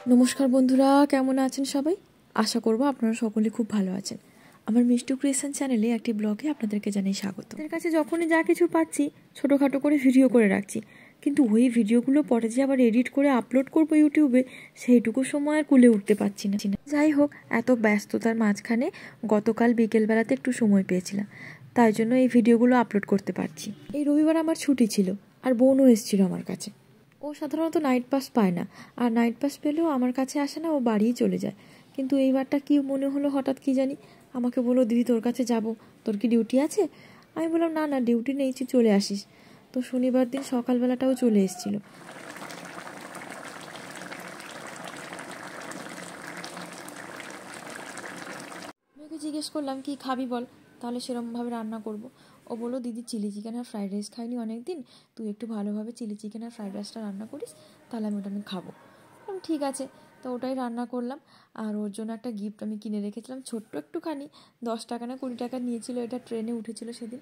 নমস্কার বন্ধুরা, কেমন আছেন সবাই? আশা করব আপনারা সকলে খুব ভালো আছেন। আমার মিষ্টু ক্রিয়েশন চ্যানেলে একটি ব্লগে আপনাদেরকে জানাই স্বাগত। আপনাদের কাছে যখনই যা কিছু পাচ্ছি ছোটোখাটো করে ভিডিও করে রাখছি, কিন্তু ওই ভিডিওগুলো পরে যে আবার এডিট করে আপলোড করবো ইউটিউবে, সেইটুকু সময় আর কুলে উঠতে পারছি না। যাই হোক, এত ব্যস্ততার মাঝখানে গতকাল বিকেলবেলাতে একটু সময় পেয়েছিলাম, তাই জন্য এই ভিডিওগুলো আপলোড করতে পারছি। এই রবিবার আমার ছুটি ছিল, আর বোনও এসেছিল আমার কাছে। ও সাধারণত নাইট পাস পায় না, আর নাইট পাস পেলেও আমার কাছে আসে না, ও বাড়িই চলে যায়। কিন্তু এইবারটা কি মনে হলো হঠাৎ, কি জানি আমাকে বললো, দিদি তোর কাছে যাব, তোর কি ডিউটি আছে? আমি বললাম না না, ডিউটি নেই, চলে আসিস। তো শনিবার দিন সকালবেলাটাও চলে এসেছিল। আমি ওকে জিজ্ঞেস করলাম কি খাবি বল, তাহলে সেরকমভাবে রান্না করব। ও বললো, দিদি চিলি চিকেন আর ফ্রাইড রাইস খাইনি অনেক দিন, তুই একটু ভালোভাবে চিলি চিকেন আর ফ্রাইড রাইসটা রান্না করিস, তাহলে আমি ওটা খাবো। ঠিক আছে, তো ওটাই রান্না করলাম। আর ওর জন্য একটা গিফট আমি কিনে রেখেছিলাম, ছোট্ট একটুখানি, 10 টাকা না 20 টাকা নিয়েছিল, এটা ট্রেনে উঠেছিল সেদিন,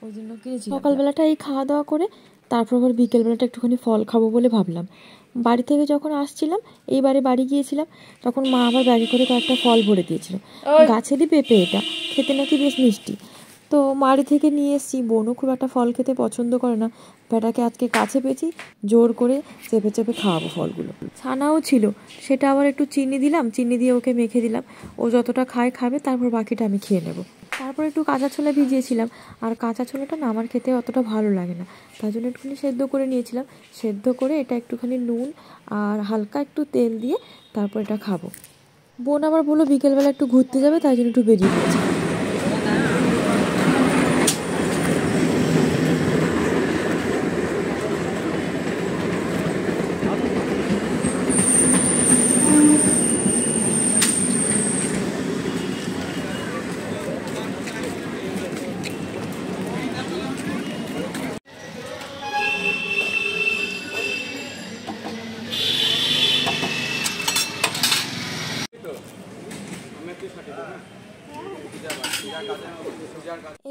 ওই জন্য কিনেছি। সকালবেলাটা এই খাওয়া দাওয়া করে তারপর আবার বিকেলবেলাটা একটুখানি ফল খাবো বলে ভাবলাম। বাড়ি থেকে যখন আসছিলাম, এইবারে বাড়ি গিয়েছিলাম, তখন মা আবার ব্যাগে করে কয়েকটা ফল ভরে দিয়েছিল। গাছেরই পেঁপে, এটা খেতে নাকি বেশ মিষ্টি। তো বাড়ি থেকে নিয়ে এসেছি। বোনও খুব একটা ফল খেতে পছন্দ করে না, ব্যাটাকে আজকে কাছে পেয়েছি, জোর করে চেপে চেপে খাওয়াবো ফলগুলো। ছানাও ছিল, সেটা আবার একটু চিনি দিলাম, চিনি দিয়ে ওকে মেখে দিলাম। ও যতটা খাবে, তারপর বাকিটা আমি খেয়ে নেব। তারপর একটু কাঁচা ছোলা ভিজিয়েছিলাম, আর কাঁচা ছোলাটা না আমার খেতে অতটা ভালো লাগে না, তাই জন্য একটুখানি সেদ্ধ করে নিয়েছিলাম। সেদ্ধ করে এটা একটুখানি নুন আর হালকা একটু তেল দিয়ে তারপর এটা খাবো। বোন আবার বললো বিকেলবেলা একটু ঘুরতে যাবে, তাই জন্য একটু বেরিয়ে পড়েছি।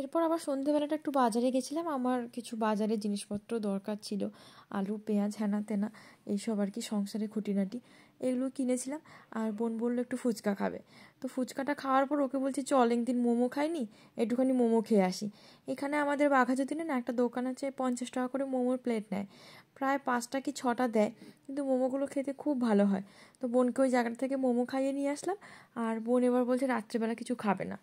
এরপর আবার সন্ধেবেলাটা একটু বাজারে গেছিলাম, আমার কিছু বাজারে জিনিসপত্র দরকার ছিল, আলু পেঁয়াজ হেনা তেনা এইসব আর কি, সংসারে খুঁটিনাটি এগুলো কিনেছিলাম। আর বোন বললো একটু ফুচকা খাবে, তো ফুচকাটা খাওয়ার পর ওকে বলছি চল, একদিন মোমো খাইনি, একটুখানি মোমো খেয়ে আসি। এখানে আমাদের বাঘাযতীনে না একটা দোকান আছে, 50 টাকা করে মোমোর প্লেট নেয়, প্রায় 5টা কি 6টা দেয়, কিন্তু মোমোগুলো খেতে খুব ভালো হয়। তো বোনকে ওই জায়গাটা থেকে মোমো খাইয়ে নিয়ে আসলাম। আর বোন এবার বলছে রাত্রেবেলা কিছু খাবে না।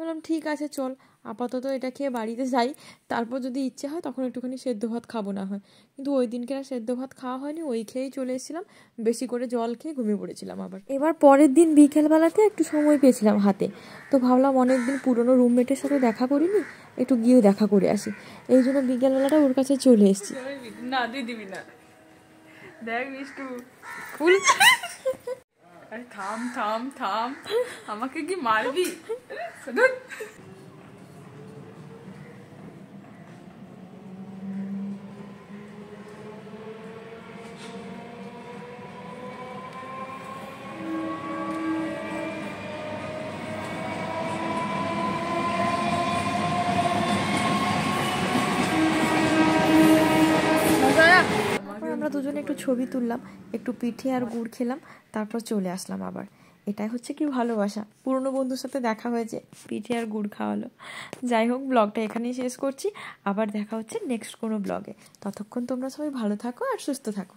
বললাম ঠিক আছে চল, আপাতত এটা খেয়ে বাড়িতে যাই, তারপর যদি ইচ্ছে হয় তখন একটুখানি সেদ্ধ ভাত খাবো না হয়। কিন্তু ওই দিনকে আর সেদ্ধ ভাত খাওয়া হয়নি, ওই খেয়েই চলে এসেছিলাম, বেশি করে জল খেয়ে ঘুমিয়ে পড়েছিলাম। আবার এবার পরের দিন বিকেলবেলাতে একটু সময় পেয়েছিলাম হাতে, তো ভাবলাম অনেকদিন পুরনো রুমমেটের সাথে দেখা করিনি, একটু গিয়েও দেখা করে আসি, এই জন্য বিকেলবেলাটা ওর কাছে চলে এসেছি। না দিবি না, দেখ মিষ্টু ফুল। আরে থাম থাম থাম, আমাকে কি মারবি? আমরা দুজনে একটু ছবি তুললাম, একটু পিঠে আর গুড় খেলাম, তারপর চলে আসলাম আবার। এটাই হচ্ছে কি ভালোবাসা, পুরনো বন্ধুর সাথে দেখা হয়েছে, পিঠে আর গুড় খাওয়ালো। যাই হোক, ব্লগটা এখানেই শেষ করছি, আবার দেখা হচ্ছে নেক্সট কোনো ব্লগে। ততক্ষণ তোমরা সবাই ভালো থাকো আর সুস্থ থাকো।